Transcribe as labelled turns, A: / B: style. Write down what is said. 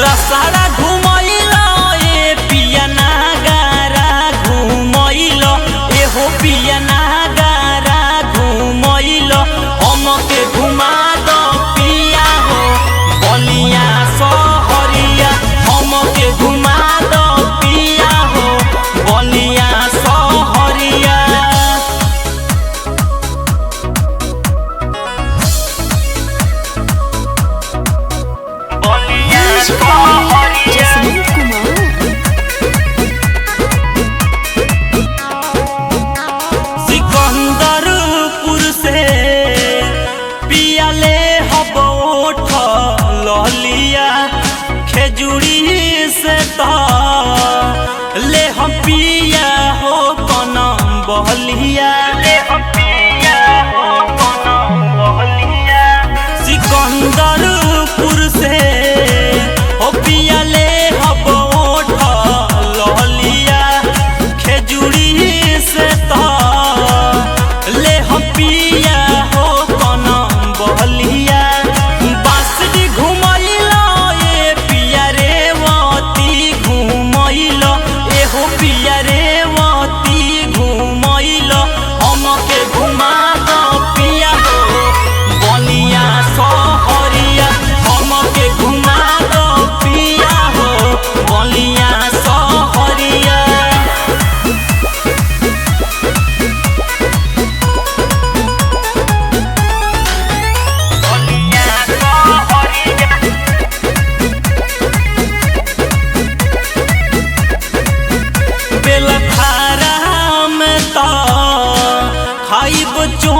A: रसाड़ा घुमैलो ए पिया नागारा घुमैलो एहो पिया नागारा घुमैलो हमके घुमा दो पिया हो बलिया सहरिया हमके घुमा दो पिया हो बलिया सहरिया सिकंदरपुर से पियाले हबोठ ललिया खेजूरी से तो ले हम पिया हो कनम बहलिया सिकंदरपुर से ओ पियाले हबोठ ललिया खेजूरी से तो ले हम पिया हो कनम बहलिया बांसडी घुमैलो ए पिया रेवती घुमैलो एहो पिया रेवती घुमैलो हमके घुमा दो पिया हो बलिया सहरिया हमके घुमा दो पिया हो बलिया सहरिया बेलखारा में तो खाइब चो